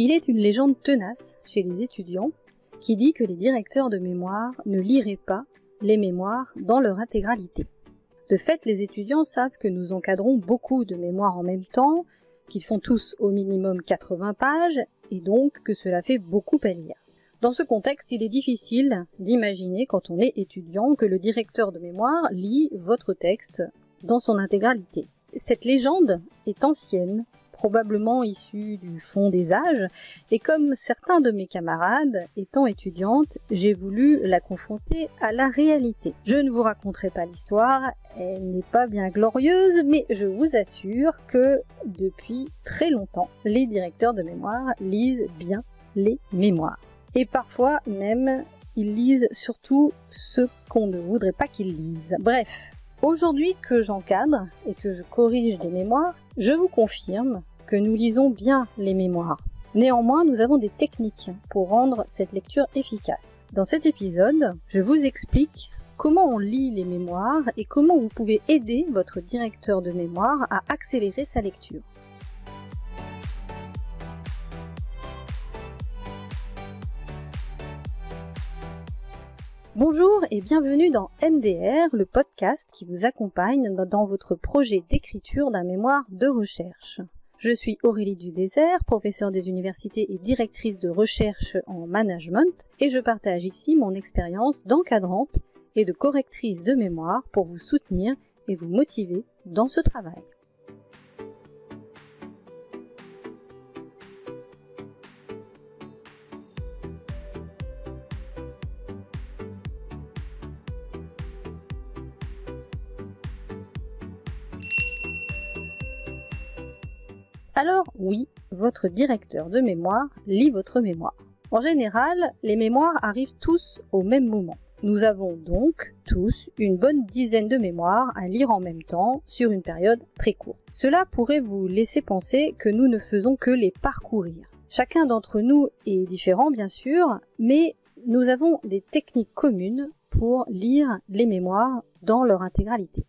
Il est une légende tenace chez les étudiants qui dit que les directeurs de mémoire ne liraient pas les mémoires dans leur intégralité. De fait, les étudiants savent que nous encadrons beaucoup de mémoires en même temps, qu'ils font tous au minimum 80 pages, et donc que cela fait beaucoup à lire. Dans ce contexte, il est difficile d'imaginer, quand on est étudiant, que le directeur de mémoire lit votre texte dans son intégralité. Cette légende est ancienne, probablement issue du fond des âges, et comme certains de mes camarades, étant étudiante, j'ai voulu la confronter à la réalité. Je ne vous raconterai pas l'histoire, elle n'est pas bien glorieuse, mais je vous assure que depuis très longtemps, les directeurs de mémoire lisent bien les mémoires. Et parfois même, ils lisent surtout ce qu'on ne voudrait pas qu'ils lisent. Bref, aujourd'hui que j'encadre et que je corrige des mémoires, je vous confirme que nous lisons bien les mémoires. Néanmoins, nous avons des techniques pour rendre cette lecture efficace. Dans cet épisode, je vous explique comment on lit les mémoires et comment vous pouvez aider votre directeur de mémoire à accélérer sa lecture. Bonjour et bienvenue dans MDR, le podcast qui vous accompagne dans votre projet d'écriture d'un mémoire de recherche. Je suis Aurélie Dudésert, professeure des universités et directrice de recherche en management, et je partage ici mon expérience d'encadrante et de correctrice de mémoire pour vous soutenir et vous motiver dans ce travail. Alors oui, votre directeur de mémoire lit votre mémoire. En général, les mémoires arrivent tous au même moment. Nous avons donc tous une bonne dizaine de mémoires à lire en même temps sur une période très courte. Cela pourrait vous laisser penser que nous ne faisons que les parcourir. Chacun d'entre nous est différent bien sûr, mais nous avons des techniques communes pour lire les mémoires dans leur intégralité.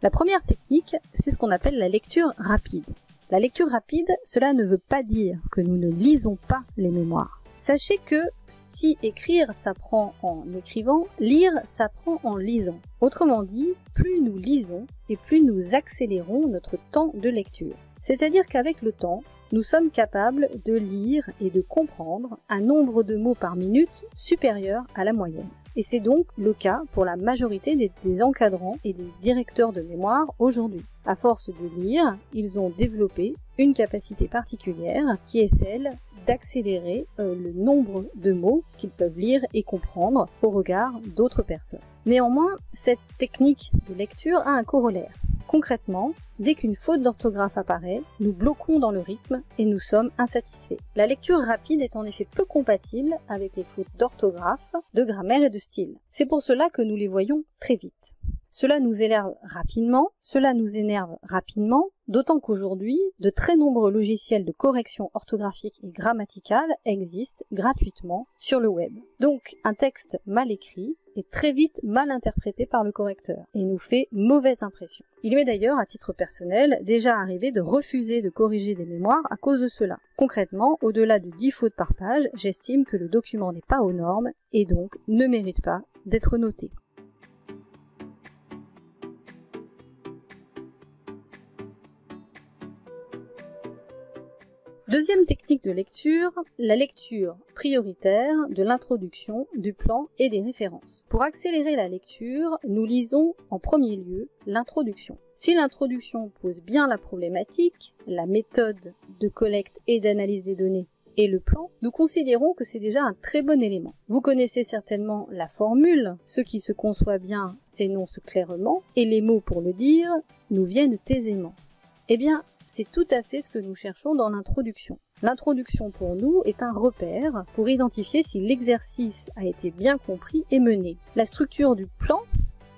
La première technique, c'est ce qu'on appelle la lecture rapide. La lecture rapide, cela ne veut pas dire que nous ne lisons pas les mémoires. Sachez que si écrire s'apprend en écrivant, lire s'apprend en lisant. Autrement dit, plus nous lisons et plus nous accélérons notre temps de lecture. C'est-à-dire qu'avec le temps, nous sommes capables de lire et de comprendre un nombre de mots par minute supérieur à la moyenne. Et c'est donc le cas pour la majorité des encadrants et des directeurs de mémoire aujourd'hui. À force de lire, ils ont développé une capacité particulière qui est celle d'accélérer le nombre de mots qu'ils peuvent lire et comprendre au regard d'autres personnes. Néanmoins, cette technique de lecture a un corollaire. Concrètement, dès qu'une faute d'orthographe apparaît, nous bloquons dans le rythme et nous sommes insatisfaits. La lecture rapide est en effet peu compatible avec les fautes d'orthographe, de grammaire et de style. C'est pour cela que nous les voyons très vite. Cela nous énerve rapidement, d'autant qu'aujourd'hui, de très nombreux logiciels de correction orthographique et grammaticale existent gratuitement sur le web. Donc, un texte mal écrit est très vite mal interprété par le correcteur et nous fait mauvaise impression. Il m'est d'ailleurs, à titre personnel, déjà arrivé de refuser de corriger des mémoires à cause de cela. Concrètement, au-delà de 10 fautes par page, j'estime que le document n'est pas aux normes et donc ne mérite pas d'être noté. Deuxième technique de lecture, la lecture prioritaire de l'introduction, du plan et des références. Pour accélérer la lecture, nous lisons en premier lieu l'introduction. Si l'introduction pose bien la problématique, la méthode de collecte et d'analyse des données et le plan, nous considérons que c'est déjà un très bon élément. Vous connaissez certainement la formule, ce qui se conçoit bien s'énonce clairement, et les mots pour le dire nous viennent aisément. Eh bien, c'est tout à fait ce que nous cherchons dans l'introduction. L'introduction pour nous est un repère pour identifier si l'exercice a été bien compris et mené. La structure du plan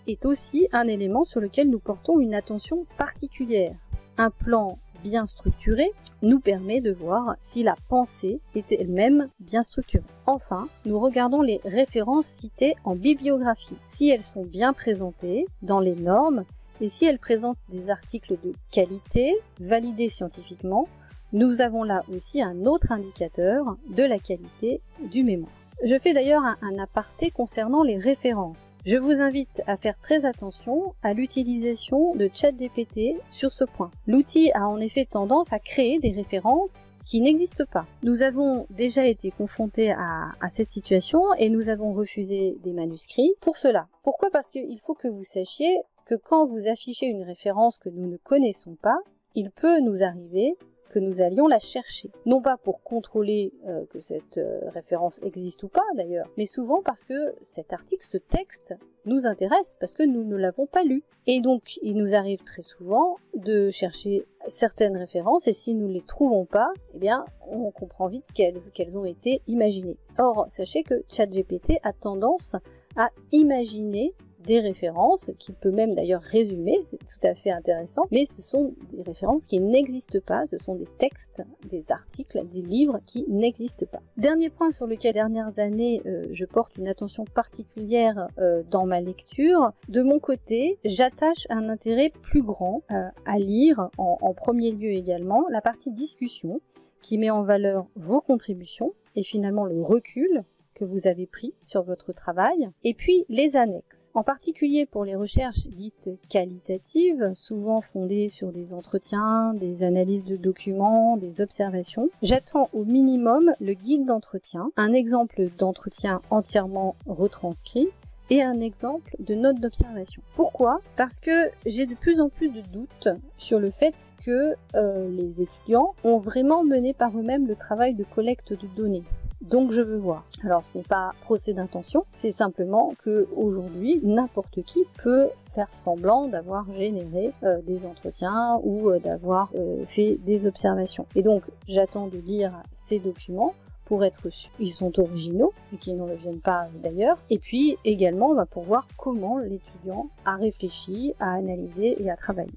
est aussi un élément sur lequel nous portons une attention particulière. Un plan bien structuré nous permet de voir si la pensée est elle-même bien structurée. Enfin, nous regardons les références citées en bibliographie. Si elles sont bien présentées dans les normes, Et si elle présente des articles de qualité, validés scientifiquement, nous avons là aussi un autre indicateur de la qualité du mémoire. Je fais d'ailleurs un aparté concernant les références. Je vous invite à faire très attention à l'utilisation de ChatGPT sur ce point. L'outil a en effet tendance à créer des références qui n'existent pas. Nous avons déjà été confrontés à cette situation et nous avons refusé des manuscrits pour cela. Pourquoi ? Parce qu'il faut que vous sachiez que quand vous affichez une référence que nous ne connaissons pas, il peut nous arriver que nous allions la chercher. Non pas pour contrôler que cette référence existe ou pas d'ailleurs, mais souvent parce que cet article, ce texte, nous intéresse parce que nous ne l'avons pas lu. Et donc, il nous arrive très souvent de chercher certaines références et si nous ne les trouvons pas, eh bien, on comprend vite qu'elles ont été imaginées. Or, sachez que ChatGPT a tendance à imaginer des références, qu'il peut même d'ailleurs résumer, c'est tout à fait intéressant, mais ce sont des références qui n'existent pas, ce sont des textes, des articles, des livres qui n'existent pas. Dernier point sur lequel, dernières années, je porte une attention particulière dans ma lecture. De mon côté, j'attache un intérêt plus grand à lire, en premier lieu également, la partie discussion, qui met en valeur vos contributions et finalement le recul que vous avez pris sur votre travail, et puis les annexes. En particulier pour les recherches dites qualitatives, souvent fondées sur des entretiens, des analyses de documents, des observations, j'attends au minimum le guide d'entretien, un exemple d'entretien entièrement retranscrit, et un exemple de note d'observation. Pourquoi ? Parce que j'ai de plus en plus de doutes sur le fait que les étudiants ont vraiment mené par eux-mêmes le travail de collecte de données. Donc je veux voir. Alors ce n'est pas procès d'intention, c'est simplement que aujourd'hui n'importe qui peut faire semblant d'avoir généré des entretiens ou d'avoir fait des observations. Et donc j'attends de lire ces documents pour être sûr qu'ils sont originaux et qu'ils n'en reviennent pas d'ailleurs. Et puis également pour voir comment l'étudiant a réfléchi, a analysé et a travaillé.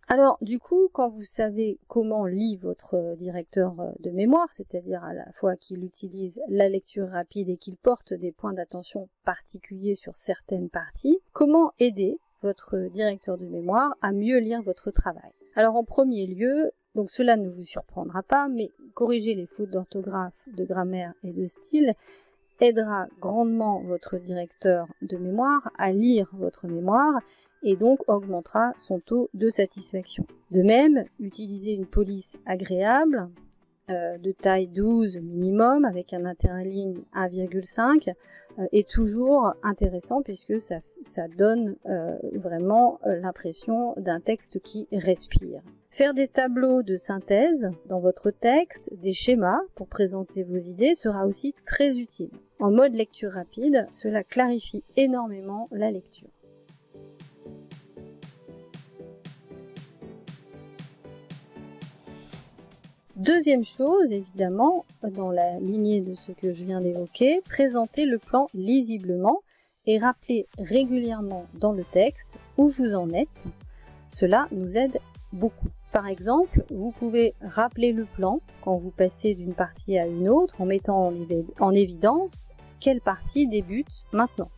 Alors, du coup, quand vous savez comment lit votre directeur de mémoire, c'est-à-dire à la fois qu'il utilise la lecture rapide et qu'il porte des points d'attention particuliers sur certaines parties, comment aider votre directeur de mémoire à mieux lire votre travail ? Alors, en premier lieu, donc cela ne vous surprendra pas, mais corriger les fautes d'orthographe, de grammaire et de style aidera grandement votre directeur de mémoire à lire votre mémoire et donc augmentera son taux de satisfaction. De même, utiliser une police agréable de taille 12 minimum avec un interligne 1,5 est toujours intéressant puisque ça donne vraiment l'impression d'un texte qui respire. Faire des tableaux de synthèse dans votre texte, des schémas pour présenter vos idées sera aussi très utile. En mode lecture rapide, cela clarifie énormément la lecture. Deuxième chose, évidemment, dans la lignée de ce que je viens d'évoquer, présenter le plan lisiblement et rappeler régulièrement dans le texte où vous en êtes. Cela nous aide beaucoup. Par exemple, vous pouvez rappeler le plan quand vous passez d'une partie à une autre en mettant en évidence quelle partie débute maintenant.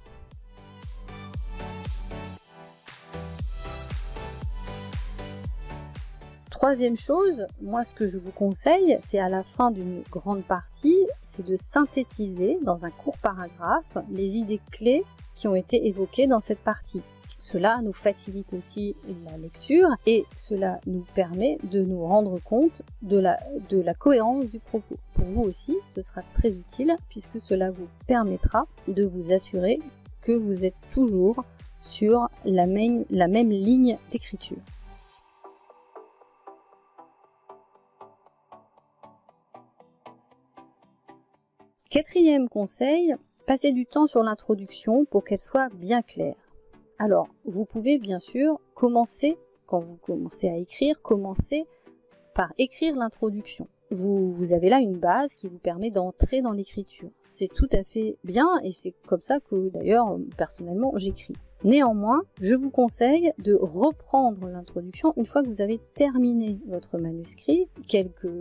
Troisième chose, moi ce que je vous conseille, c'est à la fin d'une grande partie, c'est de synthétiser dans un court paragraphe les idées clés qui ont été évoquées dans cette partie. Cela nous facilite aussi la lecture et cela nous permet de nous rendre compte de la cohérence du propos. Pour vous aussi, ce sera très utile puisque cela vous permettra de vous assurer que vous êtes toujours sur la même ligne d'écriture. Quatrième conseil, passez du temps sur l'introduction pour qu'elle soit bien claire. Alors, vous pouvez bien sûr commencer, quand vous commencez à écrire, commencer par écrire l'introduction. Vous avez là une base qui vous permet d'entrer dans l'écriture. C'est tout à fait bien et c'est comme ça que d'ailleurs, personnellement, j'écris. Néanmoins, je vous conseille de reprendre l'introduction une fois que vous avez terminé votre manuscrit, quelques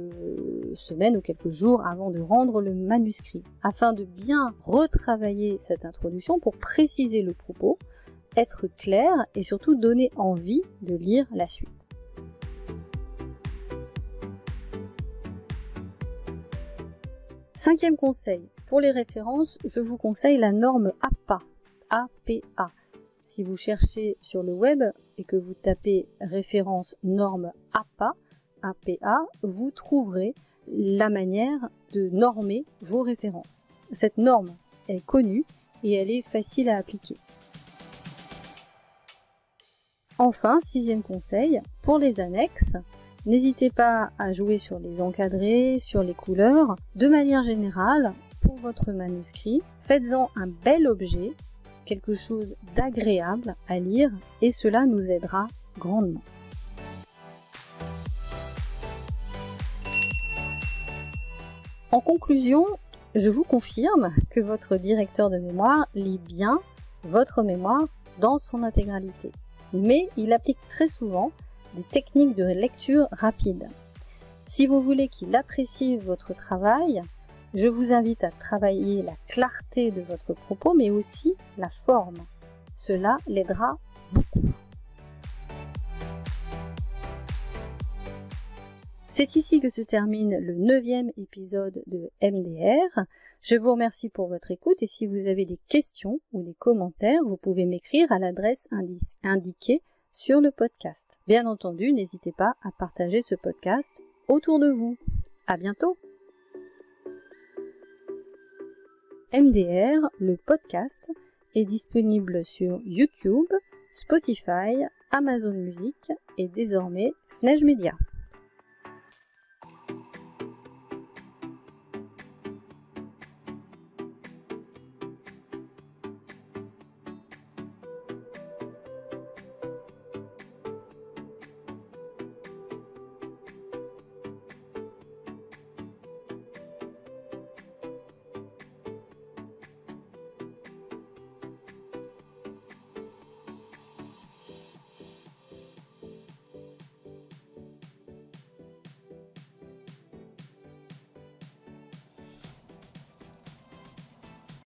semaines ou quelques jours avant de rendre le manuscrit, afin de bien retravailler cette introduction pour préciser le propos, être clair et surtout donner envie de lire la suite. Cinquième conseil, pour les références, je vous conseille la norme APA. APA. Si vous cherchez sur le web et que vous tapez référence norme APA, vous trouverez la manière de normer vos références. Cette norme est connue et elle est facile à appliquer. Enfin, sixième conseil, pour les annexes, n'hésitez pas à jouer sur les encadrés, sur les couleurs. De manière générale, pour votre manuscrit, faites-en un bel objet, quelque chose d'agréable à lire, et cela nous aidera grandement. En conclusion, je vous confirme que votre directeur de mémoire lit bien votre mémoire dans son intégralité. Mais il applique très souvent des techniques de lecture rapide. Si vous voulez qu'il apprécie votre travail, je vous invite à travailler la clarté de votre propos, mais aussi la forme. Cela l'aidera beaucoup. C'est ici que se termine le 9e épisode de MDR. Je vous remercie pour votre écoute et si vous avez des questions ou des commentaires, vous pouvez m'écrire à l'adresse indiquée sur le podcast. Bien entendu, n'hésitez pas à partager ce podcast autour de vous. À bientôt! MDR, le podcast, est disponible sur YouTube, Spotify, Amazon Music et désormais Fnage Media.